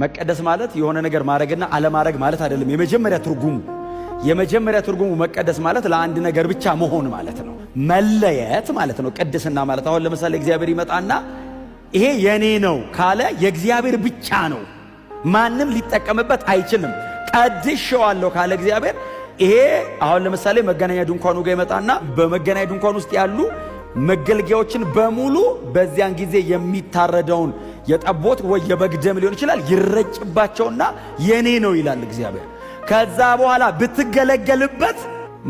መቀደስ ማለት የሆነ ነገር ማድረግና አለማድረግ ማለት አይደለም። የመጀመሪያ ትርጉሙ መቀደስ ማለት ለአንድ ነገር ብቻ መሆን ማለት ነው። መለየት ማለት ነው። ቅድስና ማለት አሁን ለምሳሌ እግዚአብሔር ይመጣና ይሄ የኔ ነው ካለ የእግዚአብሔር ብቻ ነው፣ ማንም ሊጠቀምበት አይችልም። ቀድሼዋለሁ ካለ እግዚአብሔር ይሄ አሁን ለምሳሌ መገናኛ ድንኳኑ ጋር ይመጣና በመገናኛ ድንኳን ውስጥ ያሉ መገልገያዎችን በሙሉ በዚያን ጊዜ የሚታረደውን የጠቦት ወይ የበግ ደም ሊሆን ይችላል ይረጭባቸውና የኔ ነው ይላል እግዚአብሔር። ከዛ በኋላ ብትገለገልበት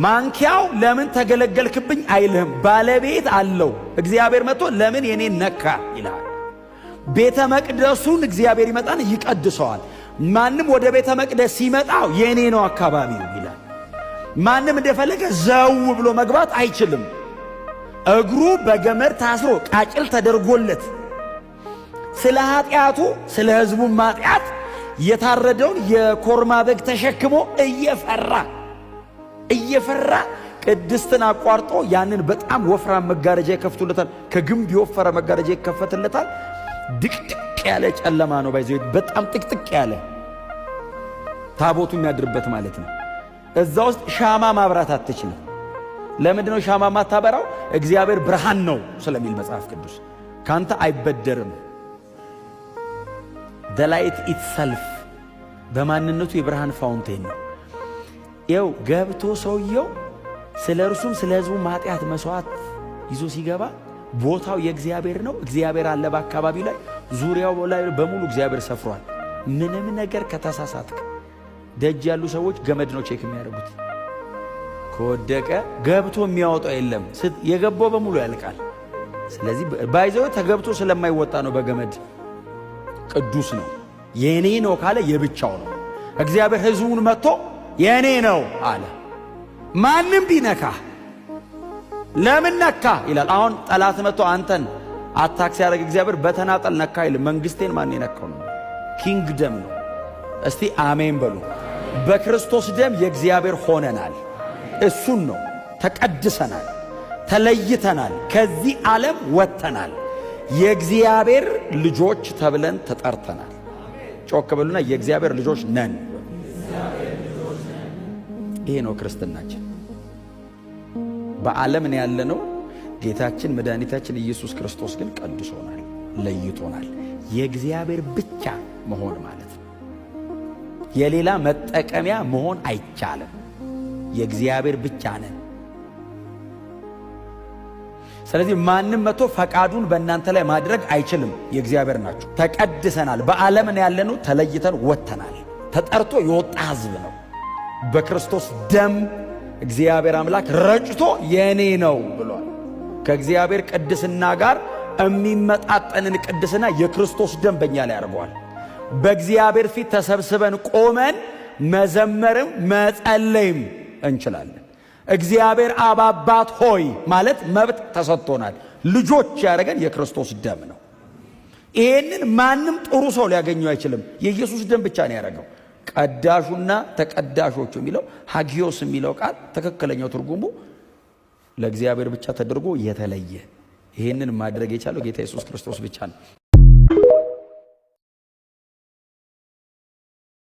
ማንኪያው ለምን ተገለገልክብኝ አይልህም፣ ባለቤት አለው። እግዚአብሔር መጥቶ ለምን የኔ ነካ ይላል። ቤተ መቅደሱን እግዚአብሔር ይመጣን ይቀድሰዋል። ማንም ወደ ቤተ መቅደስ ሲመጣው የኔ ነው አካባቢው ይላል። ማንም እንደፈለገ ዘው ብሎ መግባት አይችልም። እግሩ በገመድ ታስሮ ቃጭል ተደርጎለት ስለ ኃጢአቱ ስለ ሕዝቡ ማጥያት የታረደውን የኮርማ በግ ተሸክሞ እየፈራ ቅድስትን አቋርጦ ያንን በጣም ወፍራም መጋረጃ ይከፍቱለታል። ከግንብ የወፈረ መጋረጃ ይከፈትለታል። ድቅድቅ ያለ ጨለማ ነው ባይዘው፣ በጣም ጥቅጥቅ ያለ ታቦቱ የሚያድርበት ማለት ነው። እዛ ውስጥ ሻማ ማብራት አትችልም። ለምንድነው ሻማ ማታበራው? እግዚአብሔር ብርሃን ነው ስለሚል መጽሐፍ ቅዱስ ካንተ አይበደርም። the light itself በማንነቱ የብርሃን ፋውንቴን ነው። ይኸው ገብቶ ሰውየው ስለ እርሱም ስለ ሕዝቡ ማጥያት መስዋዕት ይዞ ሲገባ ቦታው የእግዚአብሔር ነው። እግዚአብሔር አለ በአካባቢው ላይ፣ ዙሪያው ላይ በሙሉ እግዚአብሔር ሰፍሯል። ምንም ነገር ከተሳሳትክ ደጅ ያሉ ሰዎች ገመድ ነው ቼክ የሚያደርጉት። ከወደቀ ገብቶ የሚያወጣው የለም፣ የገባው በሙሉ ያልቃል። ስለዚህ ባይዘው ተገብቶ ስለማይወጣ ነው በገመድ። ቅዱስ ነው። የኔ ነው ካለ የብቻው ነው። እግዚአብሔር ሕዝቡን መጥቶ የኔ ነው አለ። ማንም ቢነካ ለምን ነካ ይላል። አሁን ጠላት መጥቶ አንተን አታክ ሲያደርግ እግዚአብሔር በተናጠል ነካ ይል። መንግስቴን ማን የነካው ነው? ኪንግደም ነው። እስቲ አሜን በሉ። በክርስቶስ ደም የእግዚአብሔር ሆነናል። እሱን ነው። ተቀድሰናል፣ ተለይተናል፣ ከዚህ ዓለም ወጥተናል። የእግዚአብሔር ልጆች ተብለን ተጠርተናል። ጮክ በሉና የእግዚአብሔር ልጆች ነን። ይሄ ነው ክርስትናችን። በዓለም ነው ያለነው። ጌታችን መድኃኒታችን ኢየሱስ ክርስቶስ ግን ቀድሶናል፣ ለይቶናል። የእግዚአብሔር ብቻ መሆን ማለት ነው። የሌላ መጠቀሚያ መሆን አይቻልም። የእግዚአብሔር ብቻ ነን። ስለዚህ ማንም መጥቶ ፈቃዱን በእናንተ ላይ ማድረግ አይችልም። የእግዚአብሔር ናችሁ። ተቀድሰናል። በዓለም ነው ያለነው። ተለይተን ወጥተናል። ተጠርቶ የወጣ ሕዝብ ነው። በክርስቶስ ደም እግዚአብሔር አምላክ ረጭቶ የኔ ነው ብሏል። ከእግዚአብሔር ቅድስና ጋር የሚመጣጠንን ቅድስና የክርስቶስ ደም በእኛ ላይ ያደርገዋል። በእግዚአብሔር ፊት ተሰብስበን ቆመን መዘመርም መጸለይም እንችላለን። እግዚአብሔር አብ አባት ሆይ ማለት መብት ተሰጥቶናል። ልጆች ያደረገን የክርስቶስ ደም ነው። ይሄንን ማንም ጥሩ ሰው ሊያገኘው አይችልም። የኢየሱስ ደም ብቻ ነው ያደረገው። ቀዳሹና ተቀዳሾቹ የሚለው ሃጊዮስ የሚለው ቃል ትክክለኛው ትርጉሙ ለእግዚአብሔር ብቻ ተደርጎ የተለየ። ይሄንን ማድረግ የቻለው ጌታ ኢየሱስ ክርስቶስ ብቻ ነው።